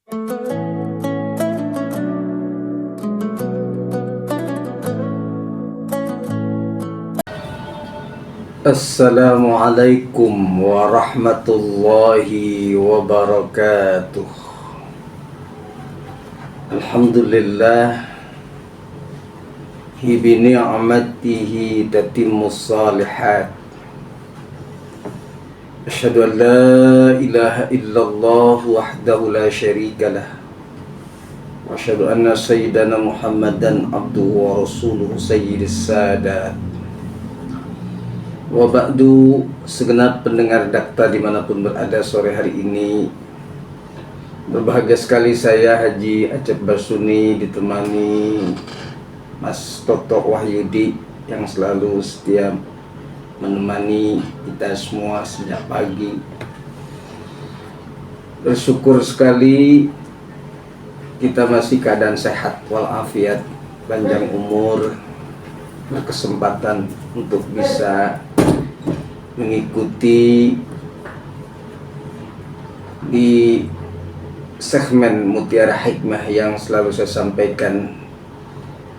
Assalamualaikum warahmatullahi wabarakatuh. Alhamdulillah, bi ni'matihi tatimmus salihat. Asyhadu an la ilaha illallah wahdahu la syarikalah. Wa asyhadu anna sayyidana Muhammadan abduhu wa rasuluhu sayyidis sadat. Wa ba'du, segenap pendengar Dakta dimanapun berada sore hari ini, berbahagia sekali saya Haji Acep Basuni ditemani Mas Toto Wahyudi yang selalu setia menemani kita semua sejak pagi. Bersyukur sekali kita masih keadaan sehat walafiat, panjang umur, berkesempatan untuk bisa mengikuti di segmen Mutiara Hikmah yang selalu saya sampaikan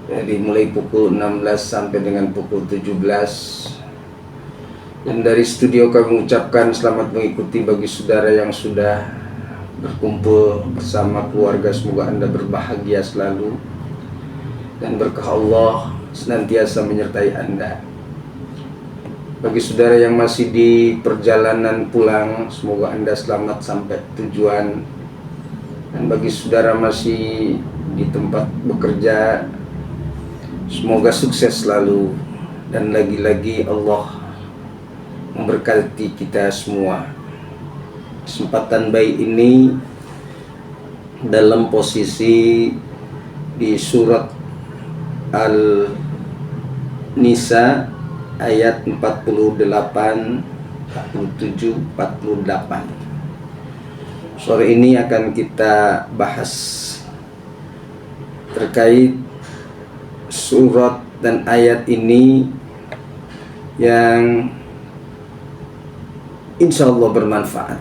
dari mulai pukul 16 sampai dengan pukul 17. Dan dari studio kami mengucapkan selamat mengikuti bagi saudara yang sudah berkumpul bersama keluarga. Semoga Anda berbahagia selalu dan berkah Allah senantiasa menyertai Anda. Bagi saudara yang masih di perjalanan pulang, semoga Anda selamat sampai tujuan. Dan bagi saudara masih di tempat bekerja, semoga sukses selalu. Dan lagi-lagi Allah memberkati kita semua. Kesempatan baik ini dalam posisi di surat Al-Nisa ayat 48, 47, 48. Sore ini akan kita bahas terkait surat dan ayat ini yang insya Allah bermanfaat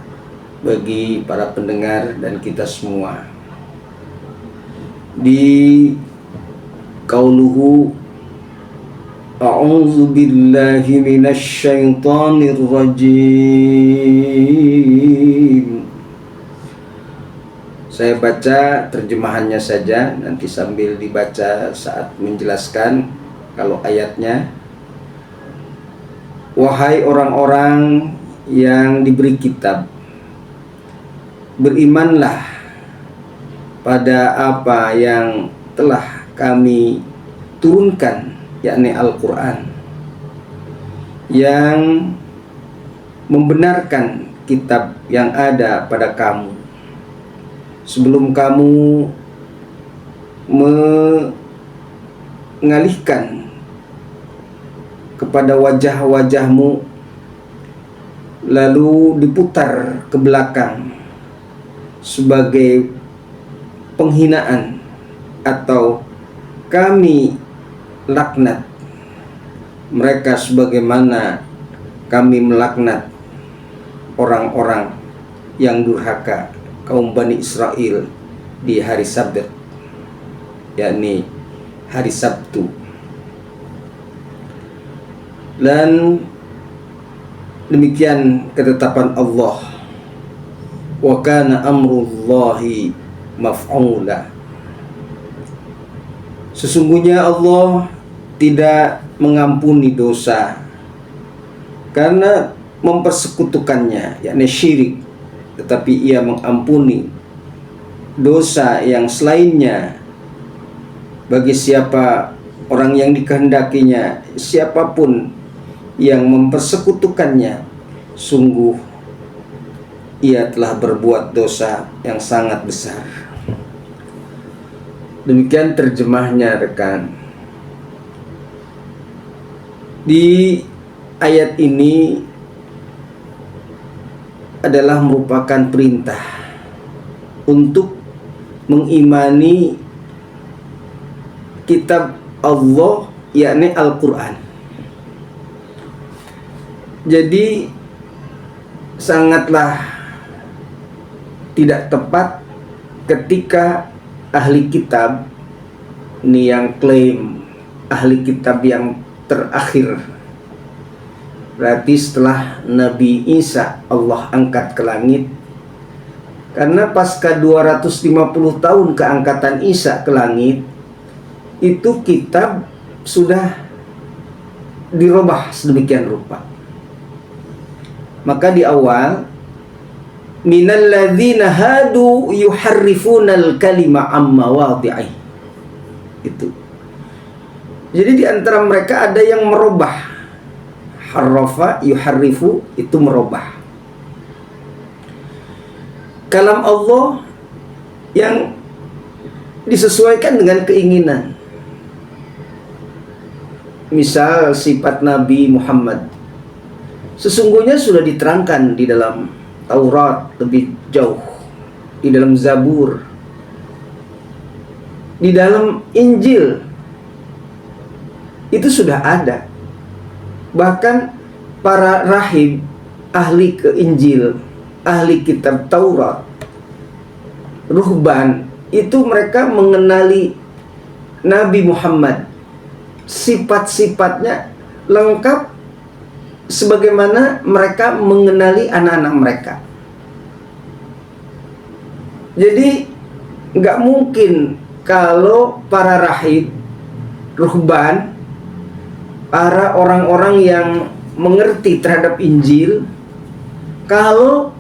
bagi para pendengar dan kita semua. Di qauluhu a'udzu billahi minasy syaithanir rajim. Saya baca terjemahannya saja, nanti sambil dibaca saat menjelaskan. Kalau ayatnya, wahai orang-orang yang diberi kitab, berimanlah pada apa yang telah kami turunkan, yakni Al-Quran, yang membenarkan kitab yang ada pada kamu sebelum kamu mengalihkan kepada wajah-wajahmu lalu diputar ke belakang sebagai penghinaan, atau kami laknat mereka sebagaimana kami melaknat orang-orang yang durhaka, kaum Bani Israel di hari Sabat, yakni hari Sabtu. Dan demikian ketetapan Allah, wa kana amrullahi maf'ula. Sesungguhnya Allah tidak mengampuni dosa karena mempersekutukannya, yakni syirik, tetapi ia mengampuni dosa yang selainnya bagi siapa orang yang dikehendakinya. Siapapun yang mempersekutukannya, sungguh ia telah berbuat dosa yang sangat besar. Demikian terjemahnya, rekan. Di ayat ini adalah merupakan perintah untuk mengimani kitab Allah, yakni Al-Quran. Jadi sangatlah tidak tepat ketika ahli kitab ini yang klaim ahli kitab yang terakhir, berarti setelah Nabi Isa Allah angkat ke langit, karena pasca 250 tahun keangkatan Isa ke langit, itu kitab sudah dirubah sedemikian rupa. Maka di awal, minalladzina hadu yuharrifunal kalima amma wadhi'i. Itu. Jadi di antara mereka ada yang merubah. Harrafa yuharrifu, itu merubah kalam Allah yang disesuaikan dengan keinginan. Misal sifat Nabi Muhammad sesungguhnya sudah diterangkan di dalam Taurat lebih jauh, di dalam Zabur, di dalam Injil, itu sudah ada. Bahkan para rahib, ahli ke Injil, ahli kitab Taurat, ruhban, itu mereka mengenali Nabi Muhammad, sifat-sifatnya lengkap sebagaimana mereka mengenali anak-anak mereka. Jadi nggak mungkin kalau para rahib, ruhban, para orang-orang yang mengerti terhadap Injil, kalau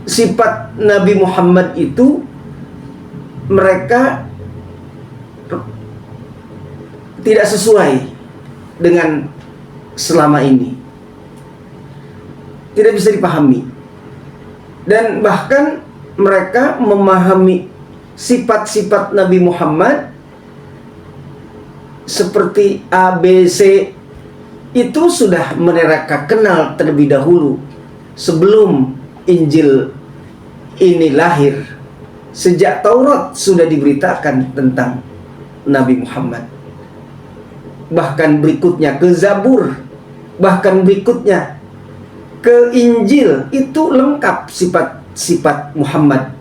sifat Nabi Muhammad itu mereka tidak sesuai dengan selama ini, tidak bisa dipahami. Dan bahkan mereka memahami sifat-sifat Nabi Muhammad seperti A, B, C, itu sudah mereka kenal terlebih dahulu sebelum Injil ini lahir. Sejak Taurat sudah diberitakan tentang Nabi Muhammad. Bahkan berikutnya ke Zabur, bahkan berikutnya ke Injil, itu lengkap sifat-sifat Muhammad.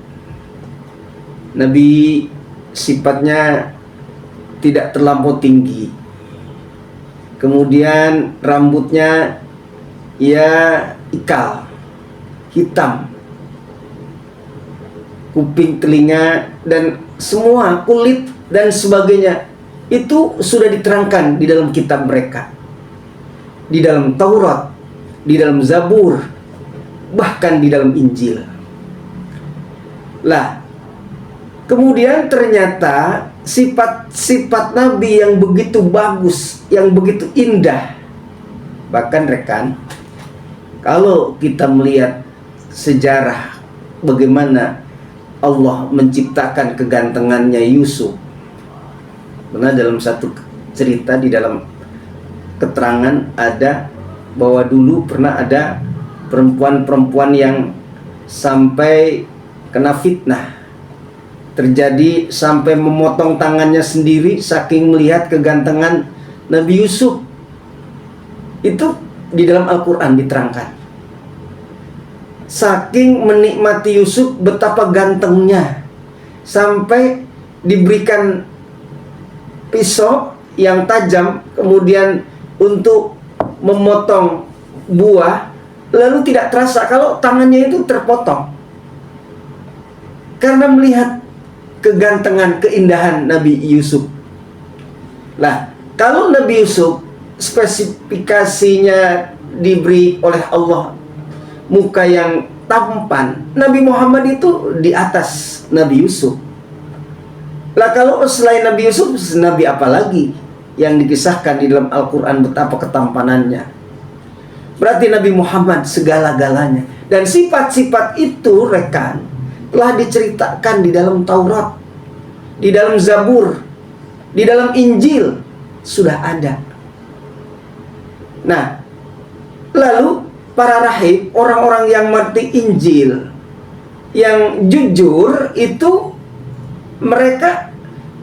Nabi sifatnya tidak terlampau tinggi, kemudian rambutnya ya ikal, hitam, kuping, telinga, dan semua kulit dan sebagainya, itu sudah diterangkan di dalam kitab mereka, di dalam Taurat, di dalam Zabur, bahkan di dalam Injil. Lah, kemudian ternyata sifat-sifat Nabi yang begitu bagus, yang begitu indah. Bahkan rekan, kalau kita melihat sejarah bagaimana Allah menciptakan kegantengannya Yusuf, karena dalam satu cerita di dalam keterangan ada bahwa dulu pernah ada perempuan-perempuan yang sampai kena fitnah, terjadi sampai memotong tangannya sendiri saking melihat kegantengan Nabi Yusuf. Itu di dalam Al-Quran diterangkan. Saking menikmati Yusuf, betapa gantengnya, sampai diberikan pisau yang tajam kemudian untuk memotong buah, lalu tidak terasa kalau tangannya itu terpotong karena melihat kegantengan, keindahan Nabi Yusuf. Lah, kalau Nabi Yusuf spesifikasinya diberi oleh Allah muka yang tampan, Nabi Muhammad itu di atas Nabi Yusuf. Lah, kalau selain Nabi Yusuf, Nabi apa lagi yang dikisahkan di dalam Al-Quran betapa ketampanannya? Berarti Nabi Muhammad segala-galanya. Dan sifat-sifat itu, rekan, telah diceritakan di dalam Taurat, di dalam Zabur, di dalam Injil, sudah ada. Nah, lalu para rahib, orang-orang yang mengerti Injil, yang jujur, itu mereka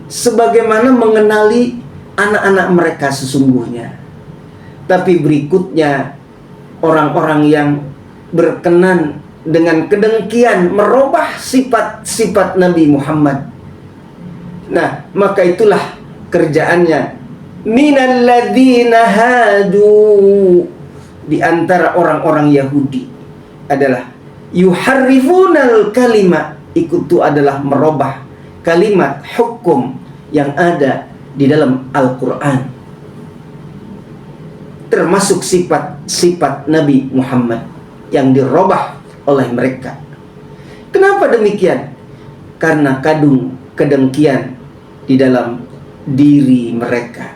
sebagaimana mengenali anak-anak mereka sesungguhnya. Tapi berikutnya orang-orang yang berkenan dengan kedengkian merubah sifat-sifat Nabi Muhammad. Nah, maka itulah kerjaannya. Minalladzina hadu, di antara orang-orang Yahudi adalah yuharrifunal kalima, itu adalah merubah kalimat hukum yang ada di dalam Al-Quran, termasuk sifat-sifat Nabi Muhammad yang dirubah oleh mereka. Kenapa demikian? Karena kadung kedengkian di dalam diri mereka.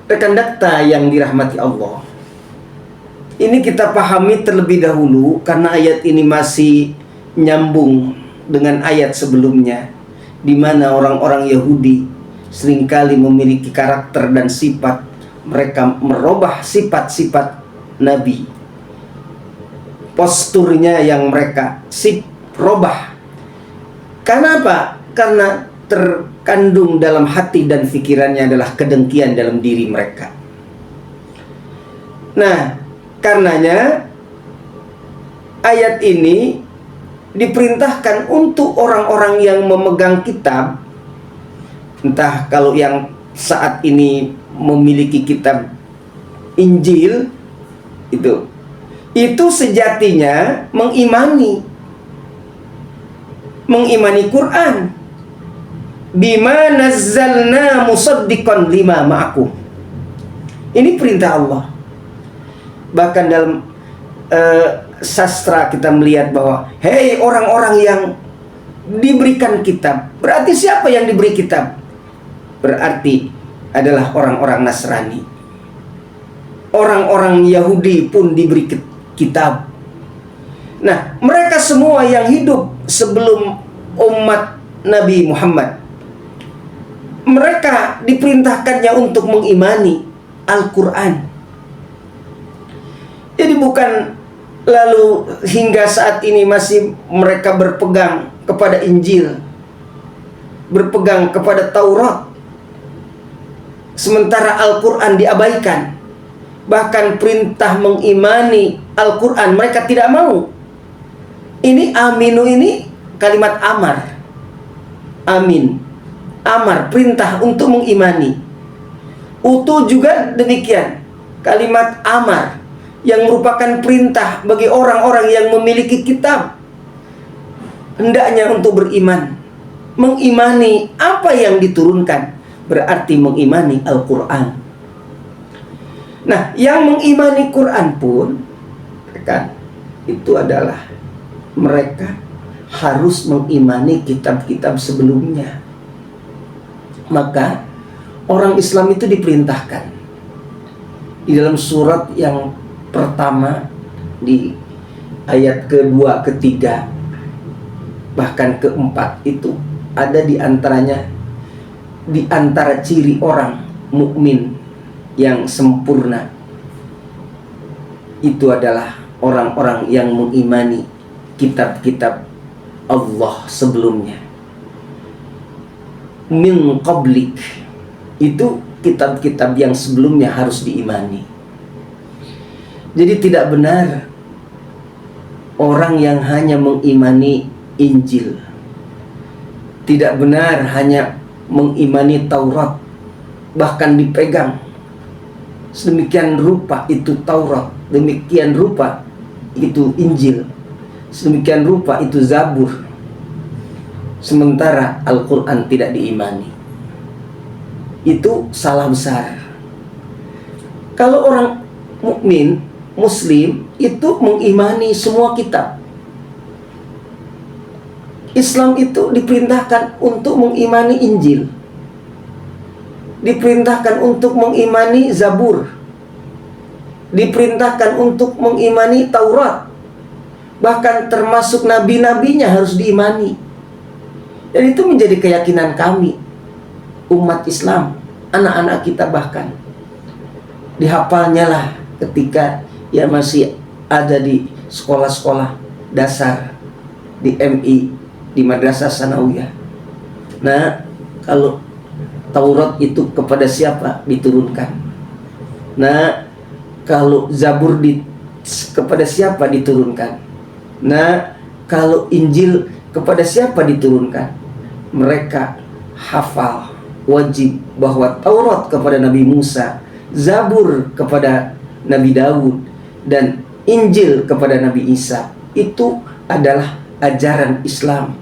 Rekan dakta yang dirahmati Allah, ini kita pahami terlebih dahulu karena ayat ini masih nyambung dengan ayat sebelumnya, di mana orang-orang Yahudi seringkali memiliki karakter dan sifat, mereka merubah sifat-sifat Nabi, posturnya yang mereka rubah. Kenapa? Karena terkandung dalam hati dan pikirannya adalah kedengkian dalam diri mereka. Nah, karenanya ayat ini diperintahkan untuk orang-orang yang memegang kitab, entah kalau yang saat ini memiliki kitab Injil, itu sejatinya mengimani Quran. Bima nazzalna musaddiqan lima ma'akum. Ini perintah Allah. Bahkan dalam sastra kita melihat bahwa hei orang-orang yang diberikan kitab. Berarti siapa yang diberi kitab? Berarti adalah orang-orang Nasrani. Orang-orang Yahudi pun diberi kitab. Nah, mereka semua yang hidup sebelum umat Nabi Muhammad, mereka diperintahkannya untuk mengimani Al-Quran. Jadi bukan lalu hingga saat ini masih mereka berpegang kepada Injil, berpegang kepada Taurat, sementara Al-Quran diabaikan. Bahkan perintah mengimani Al-Quran mereka tidak mau. Ini aminu, ini kalimat amar. Amin, amar, perintah untuk mengimani. Utu juga demikian, kalimat amar yang merupakan perintah bagi orang-orang yang memiliki kitab, hendaknya untuk beriman, mengimani apa yang diturunkan, berarti mengimani Al-Quran. Nah, yang mengimani Quran pun kan, itu adalah mereka harus mengimani kitab-kitab sebelumnya. Maka orang Islam itu diperintahkan di dalam surat yang pertama, di ayat kedua, ketiga, bahkan keempat, itu ada di antaranya, di antara ciri orang mukmin yang sempurna itu adalah orang-orang yang mengimani kitab-kitab Allah sebelumnya. Min qablik, itu kitab-kitab yang sebelumnya harus diimani. Jadi tidak benar orang yang hanya mengimani Injil, tidak benar hanya mengimani Taurat, bahkan dipegang sedemikian rupa itu Taurat, demikian rupa itu Injil, sedemikian rupa itu Zabur, sementara Al-Quran tidak diimani. Itu salah besar. Kalau orang mukmin, Muslim, itu mengimani semua kitab. Islam itu diperintahkan untuk mengimani Injil, diperintahkan untuk mengimani Zabur, diperintahkan untuk mengimani Taurat, bahkan termasuk nabi-nabinya harus diimani. Dan itu menjadi keyakinan kami, umat Islam, anak-anak kita bahkan dihafalnya lah ketika ya masih ada di sekolah-sekolah dasar, di MI, di Madrasah Sanawiyah. Nah, kalau Taurat itu kepada siapa diturunkan? Nah, kalau Zabur kepada siapa diturunkan? Nah, kalau Injil kepada siapa diturunkan? Mereka hafal, wajib, bahwa Taurat kepada Nabi Musa, Zabur kepada Nabi Daud, dan Injil kepada Nabi Isa. Itu adalah ajaran Islam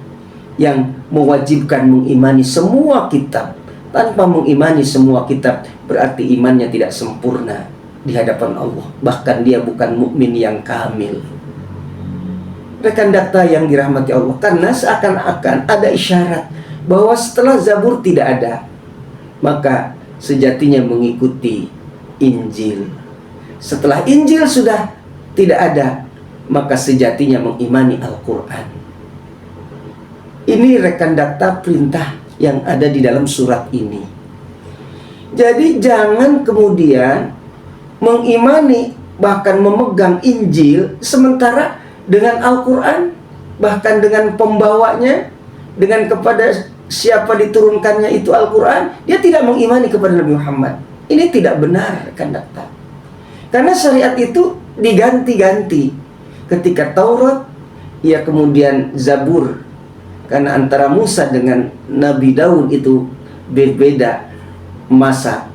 yang mewajibkan mengimani semua kitab. Tanpa mengimani semua kitab berarti imannya tidak sempurna di hadapan Allah. Bahkan dia bukan mukmin yang kamil. Rekan dakta yang dirahmati Allah, karena seakan-akan ada isyarat bahwa setelah Zabur tidak ada, maka sejatinya mengikuti Injil. Setelah Injil sudah tidak ada, maka sejatinya mengimani Al-Quran. Ini rekan dakta perintah yang ada di dalam surat ini. Jadi jangan kemudian mengimani bahkan memegang Injil sementara dengan Al-Quran, bahkan dengan pembawanya, dengan kepada siapa diturunkannya itu Al-Quran, dia tidak mengimani kepada Nabi Muhammad. Ini tidak benar, rekan dakta. Karena syariat itu diganti-ganti. Ketika Taurat, ya kemudian Zabur. Karena antara Musa dengan Nabi Daud itu berbeda masa.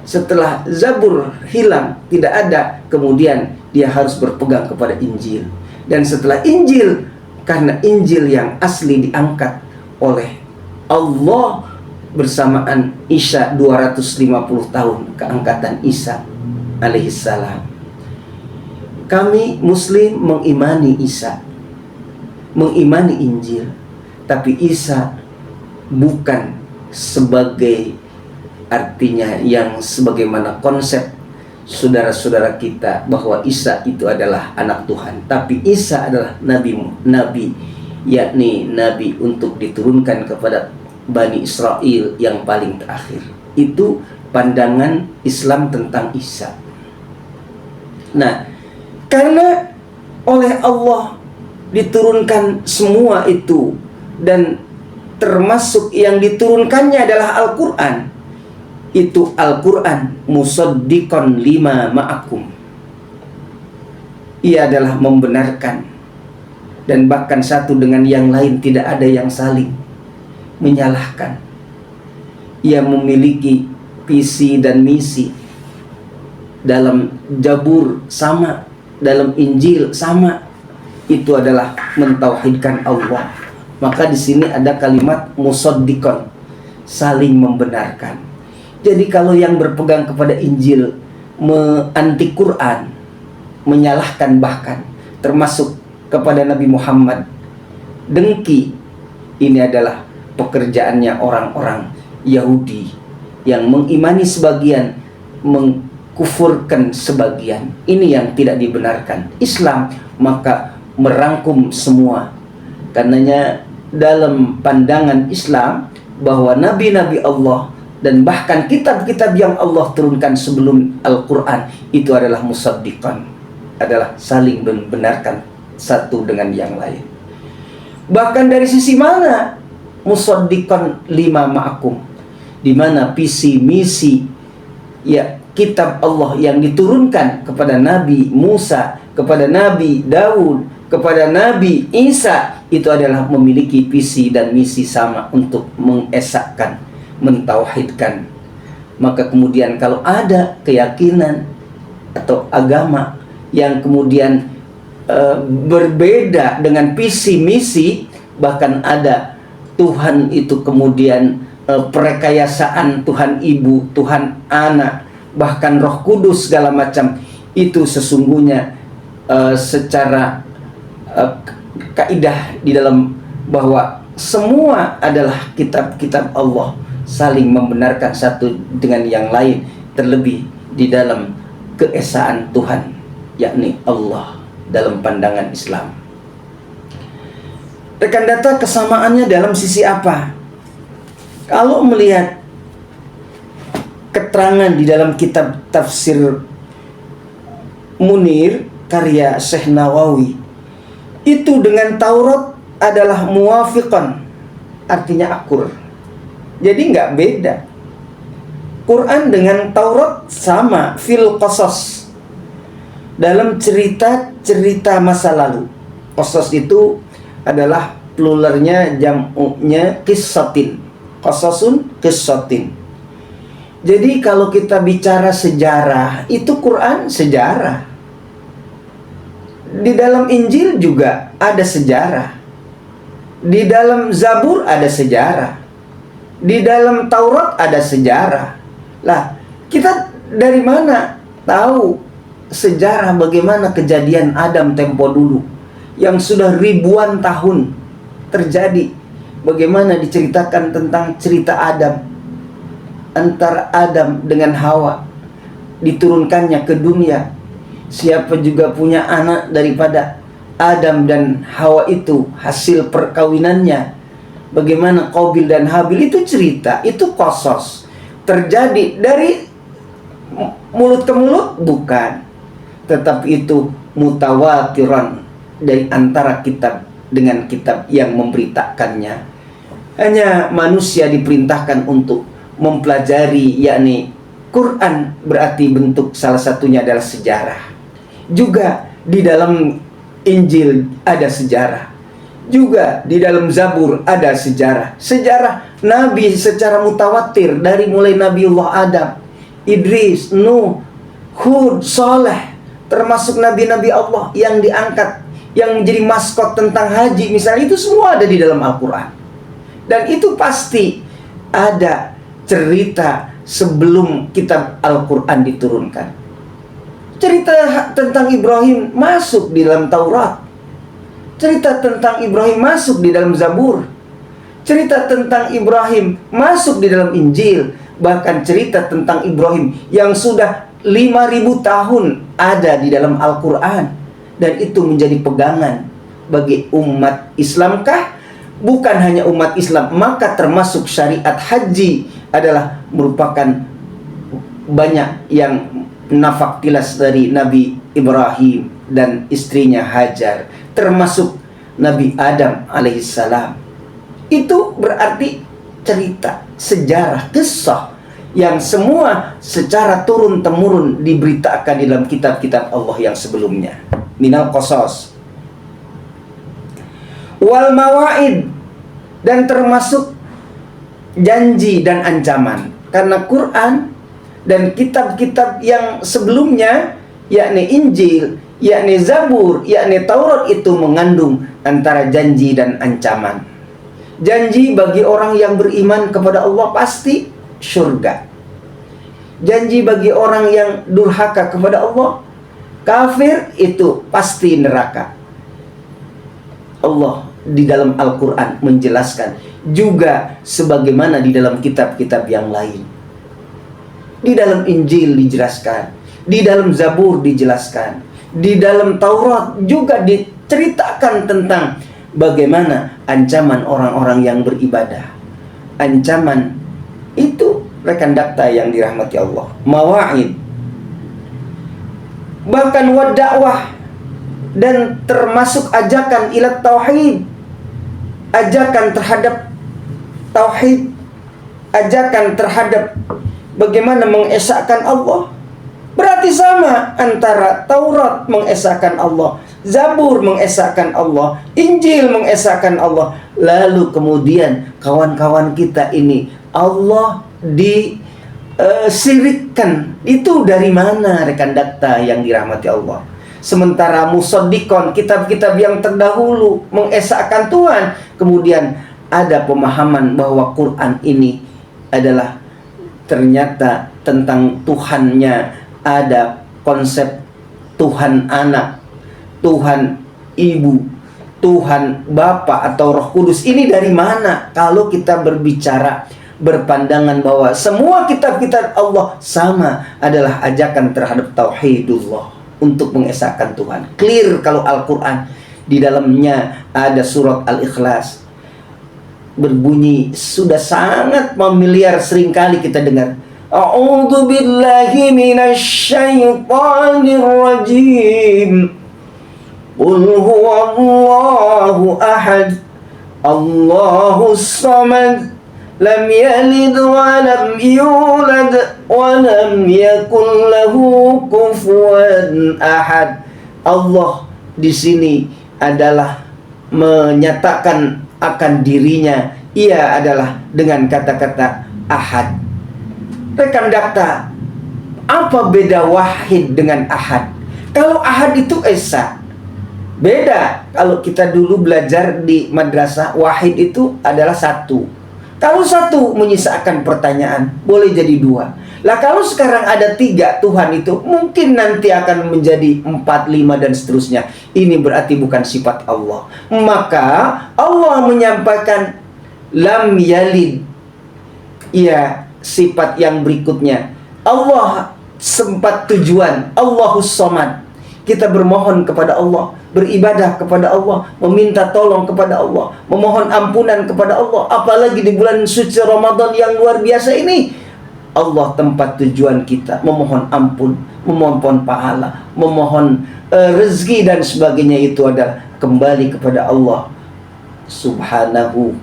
Setelah Zabur hilang, tidak ada, kemudian dia harus berpegang kepada Injil. Dan setelah Injil, karena Injil yang asli diangkat oleh Allah bersamaan Isa 250 tahun keangkatan Isa alaihissalam. Kami Muslim mengimani Isa, mengimani Injil, tapi Isa bukan sebagai artinya yang sebagaimana konsep saudara-saudara kita bahwa Isa itu adalah anak Tuhan, tapi Isa adalah nabi, yakni nabi untuk diturunkan kepada Bani Israel yang paling terakhir. Itu pandangan Islam tentang Isa. Nah, karena oleh Allah diturunkan semua itu, dan termasuk yang diturunkannya adalah Al-Quran. Itu Al-Quran musaddiqan lima ma'akum. Ia adalah membenarkan, dan bahkan satu dengan yang lain tidak ada yang saling menyalahkan. Ia memiliki visi dan misi. Dalam Zabur sama, dalam Injil sama. Itu adalah mentauhidkan Allah. Maka di sini ada kalimat musaddiqan, saling membenarkan. Jadi kalau yang berpegang kepada Injil anti Quran, menyalahkan bahkan termasuk kepada Nabi Muhammad, dengki, ini adalah pekerjaannya orang-orang Yahudi yang mengimani sebagian, mengkufurkan sebagian. Ini yang tidak dibenarkan. Islam maka merangkum semua. Karenanya dalam pandangan Islam bahwa nabi-nabi Allah dan bahkan kitab-kitab yang Allah turunkan sebelum Al-Quran itu adalah musaddiqan, adalah saling membenarkan satu dengan yang lain. Bahkan dari sisi mana musaddiqan lima ma'akum, di mana visi misi ya kitab Allah yang diturunkan kepada Nabi Musa, kepada Nabi Daud, kepada Nabi Isa, itu adalah memiliki visi dan misi sama untuk mengesahkan, mentauhidkan. Maka kemudian kalau ada keyakinan atau agama yang kemudian berbeda dengan visi misi, bahkan ada Tuhan itu kemudian perekayasaan Tuhan Ibu, Tuhan Anak, bahkan Roh Kudus segala macam, itu sesungguhnya secara kaidah di dalam bahwa semua adalah kitab-kitab Allah, saling membenarkan satu dengan yang lain, terlebih di dalam keesaan Tuhan, yakni Allah dalam pandangan Islam. Rekan data, kesamaannya dalam sisi apa? Kalau melihat keterangan di dalam kitab tafsir Munir karya Syekh Nawawi, itu dengan Taurat adalah muwafiqan, artinya akur. Jadi nggak beda. Quran dengan Taurat sama, fil qasas. dalam cerita-cerita masa lalu. Qasas itu adalah pluralnya, jam'unya qissatin. Qasasun qissatin. Jadi kalau kita bicara sejarah, itu Quran sejarah. Di dalam Injil juga ada sejarah. Di dalam Zabur ada sejarah. Di dalam Taurat ada sejarah. Lah, kita dari mana tahu sejarah bagaimana kejadian Adam tempo dulu yang sudah ribuan tahun terjadi? Bagaimana diceritakan tentang cerita Adam, antara Adam dengan Hawa, diturunkannya ke dunia. Siapa juga punya anak daripada Adam dan Hawa itu, hasil perkawinannya. Bagaimana Qabil dan Habil, itu cerita, itu qasas. Terjadi dari mulut ke mulut? Bukan. Tetapi itu mutawatiran dari antara kitab dengan kitab yang memberitakannya. Hanya manusia diperintahkan untuk mempelajari, yakni Quran, berarti bentuk salah satunya adalah sejarah. Juga di dalam Injil ada sejarah. Juga di dalam Zabur ada sejarah. Sejarah Nabi secara mutawatir dari mulai Nabiullah Adam, Idris, Nuh, Hud, Saleh, termasuk nabi-nabi Allah yang diangkat, yang menjadi maskot tentang haji misalnya, itu semua ada di dalam Al-Quran. Dan itu pasti ada cerita sebelum kitab Al-Quran diturunkan. Cerita tentang Ibrahim masuk di dalam Taurat. Cerita tentang Ibrahim masuk di dalam Zabur. Cerita tentang Ibrahim masuk di dalam Injil. Bahkan cerita tentang Ibrahim yang sudah 5.000 tahun ada di dalam Al-Quran. Dan itu menjadi pegangan bagi umat Islamkah? Bukan hanya umat Islam, maka termasuk syariat haji adalah merupakan banyak yang nafak tilas dari Nabi Ibrahim dan istrinya Hajar, termasuk Nabi Adam alaihissalam. Itu berarti cerita, sejarah, kisah yang semua secara turun-temurun diberitakan di dalam kitab-kitab Allah yang sebelumnya. Minal qasas wal mawaid, dan termasuk janji dan ancaman. Karena Quran dan kitab-kitab yang sebelumnya, yakni Injil, yakni Zabur, yakni Taurat, itu mengandung antara janji dan ancaman. Janji bagi orang yang beriman kepada Allah pasti surga. Janji bagi orang yang durhaka kepada Allah, kafir, itu pasti neraka. Allah di dalam Al-Quran menjelaskan juga sebagaimana di dalam kitab-kitab yang lain. Di dalam Injil dijelaskan, di dalam Zabur dijelaskan, di dalam Taurat juga diceritakan tentang bagaimana ancaman orang-orang yang beribadah. Ancaman itu, rekan dakta yang dirahmati Allah, mawa'id, bahkan wad-da'wah, dan termasuk ajakan ila tauhid, ajakan terhadap tauhid, ajakan terhadap bagaimana mengesahkan Allah. Berarti sama antara Taurat mengesahkan Allah, Zabur mengesahkan Allah, Injil mengesahkan Allah. Lalu kemudian kawan-kawan kita ini Allah disirikkan. Itu dari mana, rekan dakta yang dirahmati Allah? Sementara musaddiqon, kitab-kitab yang terdahulu mengesahkan Tuhan, kemudian ada pemahaman bahwa Quran ini adalah ternyata tentang Tuhannya. Ada konsep Tuhan anak, Tuhan ibu, Tuhan Bapa atau Roh Kudus. Ini dari mana? Kalau kita berbicara berpandangan bahwa semua kitab-kitab Allah sama, adalah ajakan terhadap tauhidullah, untuk mengesahkan Tuhan. Clear kalau Al-Quran di dalamnya ada surat Al-Ikhlas, berbunyi sudah sangat familiar, seringkali kita dengar, A'udzu billahi minasyaitonir rajim. Qul huwallahu ahad, Allahus samad, lam yalid wa lam yulad wa lam yakul lahu kufuwan ahad. Allah di sini adalah menyatakan akan dirinya, ia adalah dengan kata-kata ahad. Rekan dakta, apa beda wahid dengan ahad? Kalau ahad itu esa, beda. Kalau kita dulu belajar di madrasah, wahid itu adalah satu. Kalau satu menyisakan pertanyaan, boleh jadi dua. Lah kalau sekarang ada tiga Tuhan itu, mungkin nanti akan menjadi 4, 5 dan seterusnya. Ini berarti bukan sifat Allah. Maka Allah menyampaikan lam yalid. Iya, sifat yang berikutnya. Allah sempat tujuan, Allahus Somad. Kita bermohon kepada Allah, beribadah kepada Allah, meminta tolong kepada Allah, memohon ampunan kepada Allah. Apalagi di bulan suci Ramadan yang luar biasa ini, Allah tempat tujuan kita, memohon ampun, memohon pahala, memohon rezeki dan sebagainya. Itu adalah kembali kepada Allah Subhanahu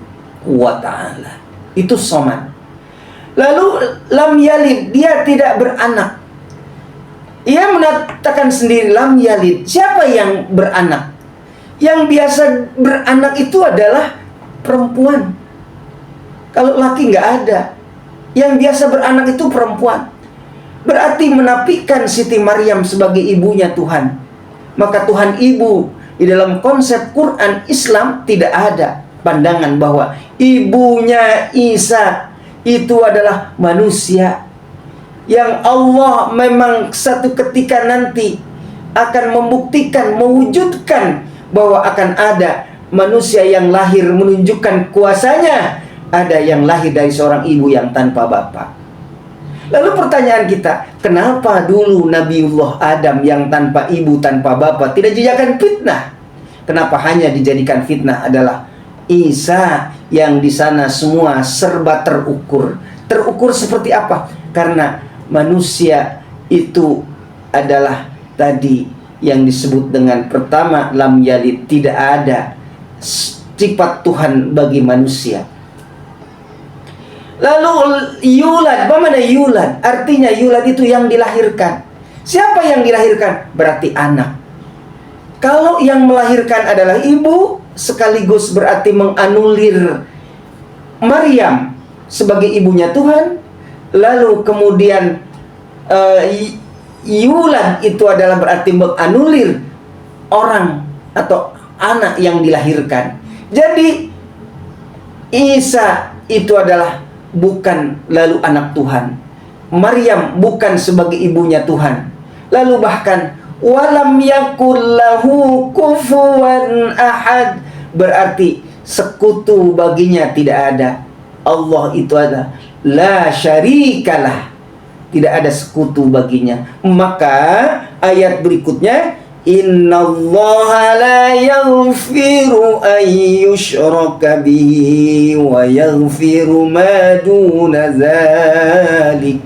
wa ta'ala. Itu Somad. Lalu lam yalid, dia tidak beranak. Ia mengatakan sendiri lam yalid. Siapa yang beranak? Yang biasa beranak itu adalah perempuan. Kalau laki nggak ada. Yang biasa beranak itu perempuan. Berarti menafikan Siti Maryam sebagai ibunya Tuhan. Maka Tuhan ibu di dalam konsep Quran Islam tidak ada pandangan bahwa ibunya Isa itu adalah manusia yang Allah memang satu ketika nanti akan membuktikan, mewujudkan bahwa akan ada manusia yang lahir menunjukkan kuasanya. Ada yang lahir dari seorang ibu yang tanpa bapak. Lalu pertanyaan kita, kenapa dulu Nabiullah Adam yang tanpa ibu, tanpa bapak tidak dijadikan fitnah? Kenapa hanya dijadikan fitnah adalah Isa yang di sana semua serba terukur. Terukur seperti apa? Karena manusia itu adalah tadi yang disebut dengan pertama lam yalid, tidak ada sifat Tuhan bagi manusia. Lalu yulad, apa mana yulad? Artinya yulad itu yang dilahirkan. Siapa yang dilahirkan? Berarti anak. Kalau yang melahirkan adalah ibu, sekaligus berarti menganulir Maryam sebagai ibunya Tuhan. Lalu kemudian yulad itu adalah berarti menganulir orang atau anak yang dilahirkan. Jadi Isa itu adalah bukan lalu anak Tuhan. Maryam bukan sebagai ibunya Tuhan. Lalu bahkan walam yakul lahu kufuwan ahad, berarti sekutu baginya tidak ada. Allah itu ada la syarikalah, tidak ada sekutu baginya. Maka ayat berikutnya, innallaha la yaghfiru an yushraka bihi wa yaghfiru ma duna dzalik.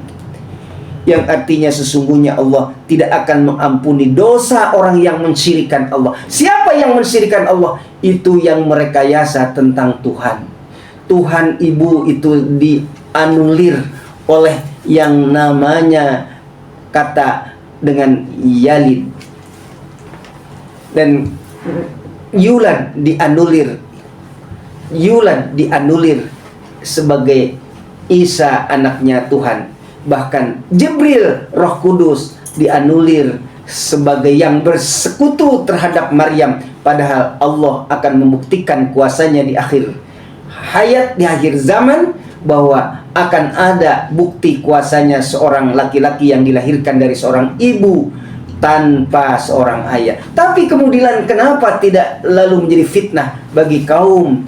Yang artinya sesungguhnya Allah tidak akan mengampuni dosa orang yang mensyirikkan Allah. Siapa yang mensyirikkan Allah? Itu yang merekayasa tentang Tuhan. Tuhan ibu itu dianulir oleh yang namanya kata dengan yalid. Dan yulad dianulir. Yulad dianulir sebagai Isa anaknya Tuhan. Bahkan Jibril Roh Kudus dianulir sebagai yang bersekutu terhadap Maryam. Padahal Allah akan membuktikan kuasanya di akhir hayat, di akhir zaman, bahwa akan ada bukti kuasanya seorang laki-laki yang dilahirkan dari seorang ibu tanpa seorang ayah. Tapi kemudian kenapa tidak lalu menjadi fitnah bagi kaum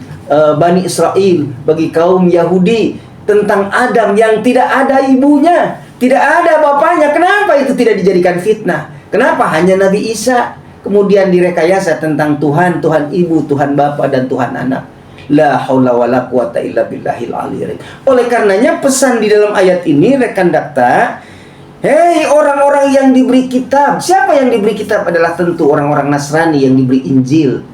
Bani Israel, bagi kaum Yahudi tentang Adam yang tidak ada ibunya, tidak ada bapaknya? Kenapa itu tidak dijadikan fitnah? Kenapa hanya Nabi Isa kemudian direkayasa tentang Tuhan, Tuhan ibu, Tuhan bapa, dan Tuhan anak? La haula wala quwata illa billahil aliyil. Oleh karenanya pesan di dalam ayat ini, rekan dakta, hei orang-orang yang diberi kitab. Siapa yang diberi kitab? Adalah tentu orang-orang Nasrani yang diberi Injil.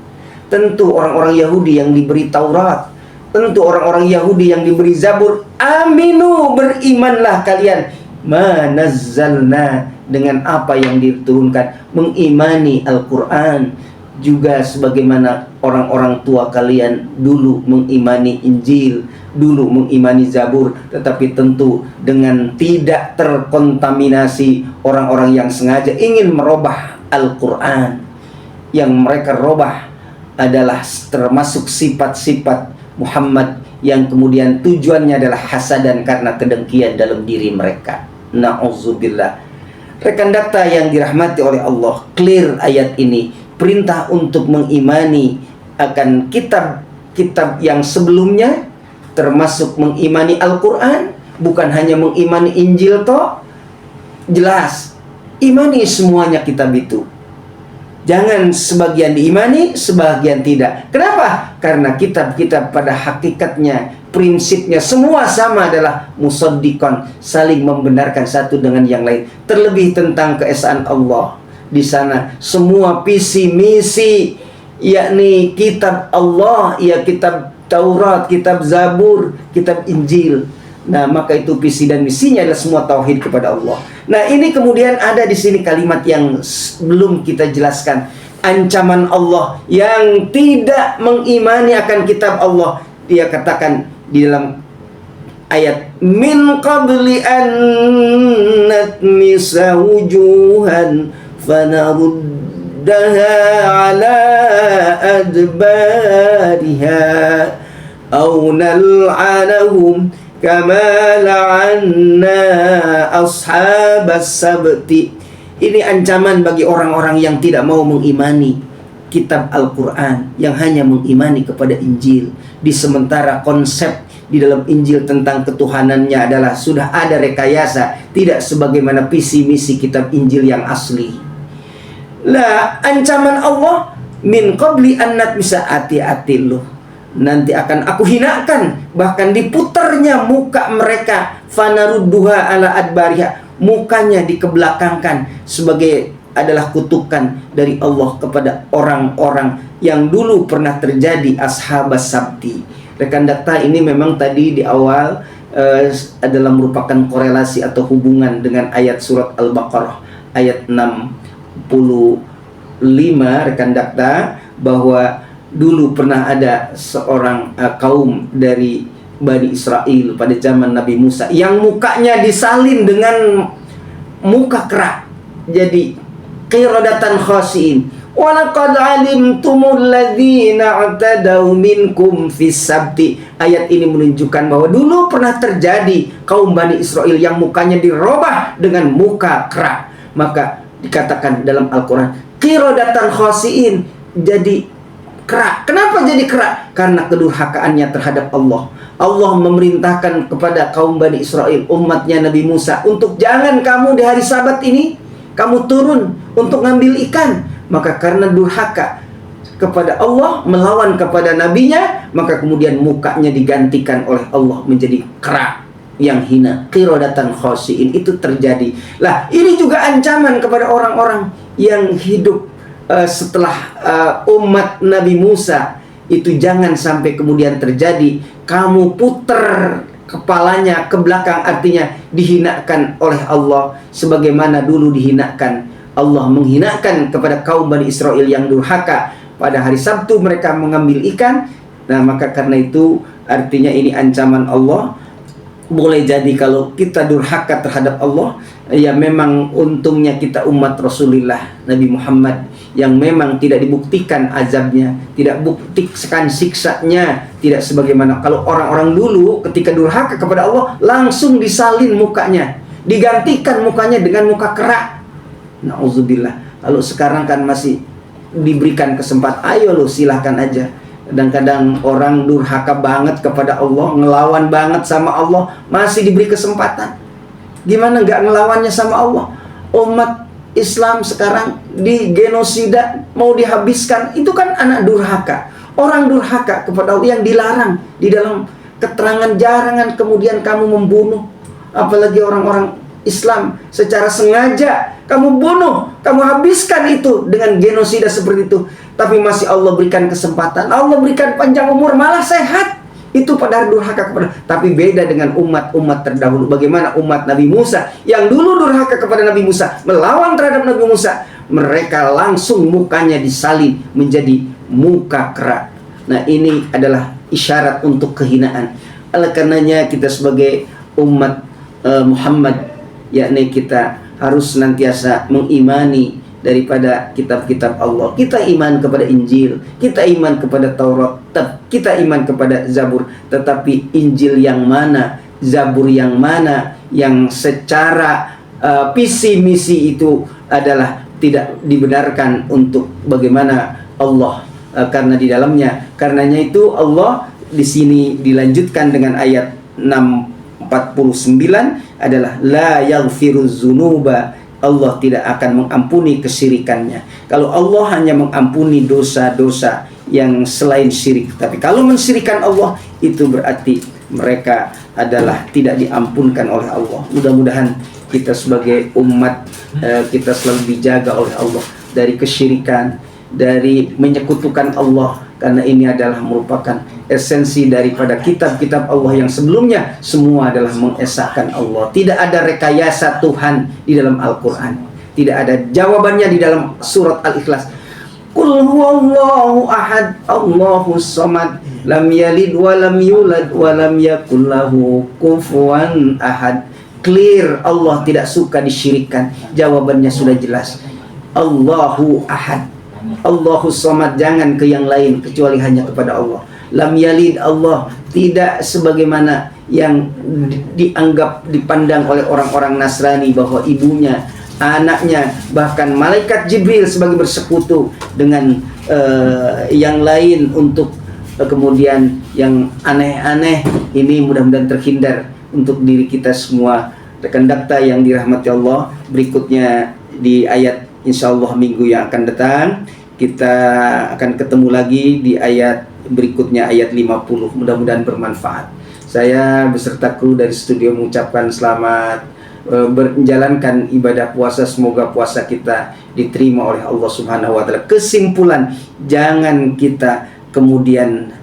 Tentu orang-orang Yahudi yang diberi Taurat. tentu orang-orang Yahudi yang diberi Zabur, aminu, berimanlah kalian, manazzalna, dengan apa yang diturunkan, mengimani Al-Quran, juga sebagaimana orang-orang tua kalian dulu mengimani Injil, dulu mengimani Zabur, tetapi tentu dengan tidak terkontaminasi orang-orang yang sengaja ingin merubah Al-Quran. Yang mereka robah adalah termasuk sifat-sifat Muhammad yang kemudian tujuannya adalah hasadan, karena kedengkian dalam diri mereka. Na'udzubillah. Rekan data yang dirahmati oleh Allah, clear ayat ini, perintah untuk mengimani akan kitab-kitab yang sebelumnya, termasuk mengimani Al-Quran, bukan hanya mengimani Injil toh. Jelas, imani semuanya kitab itu. Jangan sebagian diimani, sebagian tidak. Kenapa? Karena kitab-kitab pada hakikatnya, prinsipnya semua sama, adalah musaddiqan, saling membenarkan satu dengan yang lain. Terlebih tentang keesaan Allah. Di sana semua visi misi, yakni kitab Allah, ya kitab Taurat, kitab Zabur, kitab Injil. Nah, maka itu visi dan misinya adalah semua tauhid kepada Allah. Nah, ini kemudian ada di sini kalimat yang belum kita jelaskan. Ancaman Allah yang tidak mengimani akan kitab Allah. Dia katakan di dalam ayat, min qabli an natmisa wujuhan fanaruddaha ala adbariha aw nal'anahum kama la'anna ashabas sabti. Ini ancaman bagi orang-orang yang tidak mau mengimani kitab Al-Quran, yang hanya mengimani kepada Injil. Di sementara konsep di dalam Injil tentang ketuhanannya adalah sudah ada rekayasa, tidak sebagaimana visi misi kitab Injil yang asli. Lah, ancaman Allah, min qabli annat, bisa hati-hati loh, nanti akan aku hinakan, bahkan diputarnya muka mereka, fanarudduha ala adbariha, mukanya dikebelakangkan, sebagai adalah kutukan dari Allah kepada orang-orang yang dulu pernah terjadi ashabas sabti. Rekan data, ini memang tadi di awal adalah merupakan korelasi atau hubungan dengan ayat surat Al-Baqarah ayat 65, rekan data, bahwa dulu pernah ada seorang kaum dari Bani Israel pada zaman Nabi Musa yang mukanya disalin dengan muka kerak, jadi qiradatan khasiin. Walaqad alimtumul ladzina i'tadaw minkum fis sabti. Ayat ini menunjukkan bahwa dulu pernah terjadi kaum Bani Israel yang mukanya dirubah dengan muka kerak. Maka dikatakan dalam Al-Quran, qiradatan khasiin, jadi kerak. Kenapa jadi kerak? Karena kedurhakaannya terhadap Allah. Allah memerintahkan kepada kaum Bani Israel, umatnya Nabi Musa, untuk jangan kamu di hari Sabat ini kamu turun untuk ngambil ikan. Maka karena durhaka kepada Allah, melawan kepada nabinya, maka kemudian mukanya digantikan oleh Allah menjadi kerak yang hina. Qiradatan khasiin, itu terjadi. Lah, ini juga ancaman kepada orang-orang yang hidup setelah umat Nabi Musa. Itu jangan sampai kemudian terjadi kamu puter kepalanya ke belakang, artinya dihinakan oleh Allah sebagaimana dulu dihinakan. Allah menghinakan kepada kaum Bani Israel yang durhaka. Pada hari Sabtu mereka mengambil ikan. Nah, maka karena itu artinya ini ancaman Allah. Boleh jadi kalau kita durhaka terhadap Allah, ya memang untungnya kita umat Rasulullah Nabi Muhammad, yang memang tidak dibuktikan azabnya, tidak buktikan siksanya, tidak sebagaimana kalau orang-orang dulu ketika durhaka kepada Allah langsung disalin mukanya, digantikan mukanya dengan muka kerak. Na'udzubillah. Kalau sekarang kan masih diberikan kesempatan, ayo lo silahkan aja. Kadang-kadang orang durhaka banget kepada Allah, ngelawan banget sama Allah, masih diberi kesempatan. Gimana nggak ngelawannya sama Allah? Umat Islam sekarang digenosida, mau dihabiskan, itu kan anak durhaka. Orang durhaka kepada Allah yang dilarang di dalam keterangan jarangan, kemudian kamu membunuh, apalagi orang-orang Islam secara sengaja kamu bunuh, kamu habiskan itu dengan genosida seperti itu. Tapi masih Allah berikan kesempatan, Allah berikan panjang umur, malah sehat. itu pada durhaka kepada, tapi beda dengan umat-umat terdahulu. Bagaimana umat Nabi Musa yang dulu durhaka kepada Nabi Musa, melawan terhadap Nabi Musa, mereka langsung mukanya disalin menjadi muka kerak. Nah, ini adalah isyarat untuk kehinaan. Oleh karenanya kita sebagai umat Muhammad, yakni kita harus senantiasa mengimani daripada kitab-kitab Allah. Kita iman kepada Injil, kita iman kepada Taurat, kita iman kepada Zabur. Tetapi Injil yang mana, Zabur yang mana, yang secara visi misi itu adalah tidak dibenarkan untuk bagaimana Allah, karena di dalamnya, karenanya itu Allah di sini dilanjutkan dengan ayat 649 adalah la yaghfiruz dzunuba, Allah tidak akan mengampuni kesyirikannya. Kalau Allah hanya mengampuni dosa-dosa yang selain syirik, tapi kalau mensyirikan Allah, itu berarti mereka adalah tidak diampunkan oleh Allah. Mudah-mudahan kita sebagai umat, kita selalu dijaga oleh Allah dari kesyirikan, dari menyekutukan Allah, karena ini adalah merupakan esensi daripada kitab-kitab Allah yang sebelumnya, semua adalah mengesahkan Allah. Tidak ada rekayasa Tuhan di dalam Al-Quran, tidak ada jawabannya di dalam surat Al-Ikhlas. Qul huwallahu ahad, Allahus samad, lam yalid wa lam yulad wa lam yakul lahu kufuwan ahad. Clear, Allah tidak suka disyirikkan. Jawabannya sudah jelas. Allahu ahad, Allahus samad, jangan ke yang lain kecuali hanya kepada Allah. Lam yalid, Allah tidak sebagaimana yang dianggap, dipandang oleh orang-orang Nasrani bahwa ibunya, anaknya, bahkan malaikat Jibril sebagai bersekutu dengan yang lain untuk kemudian yang aneh-aneh. Ini mudah-mudahan terhindar untuk diri kita semua. Rekan dakta yang dirahmati Allah, berikutnya di ayat insyaallah minggu yang akan datang kita akan ketemu lagi di ayat berikutnya, ayat 50. Mudah-mudahan bermanfaat. Saya beserta kru dari studio mengucapkan selamat menjalankan ibadah puasa. Semoga puasa kita diterima oleh Allah Subhanahu wa taala. Kesimpulan, jangan kita kemudian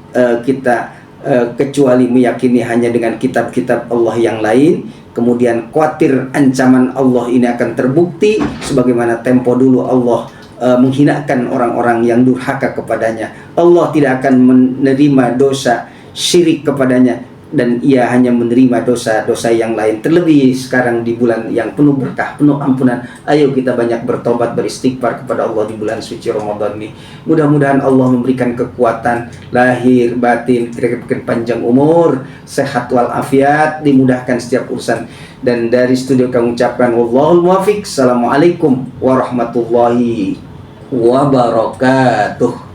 kecuali meyakini hanya dengan kitab-kitab Allah yang lain, kemudian khawatir ancaman Allah ini akan terbukti sebagaimana tempo dulu Allah menghinakan orang-orang yang durhaka kepadanya. Allah tidak akan menerima dosa syirik kepadanya, dan ia hanya menerima dosa-dosa yang lain. Terlebih sekarang di bulan yang penuh berkah, penuh ampunan. Ayo kita banyak bertobat, beristighfar kepada Allah di bulan suci Ramadan ini. Mudah-mudahan Allah memberikan kekuatan lahir batin, diberikan panjang umur, sehat walafiat, dimudahkan setiap urusan. Dan dari studio kami ucapkan wallahul muwaffiq. Assalamualaikum warahmatullahi wabarakatuh.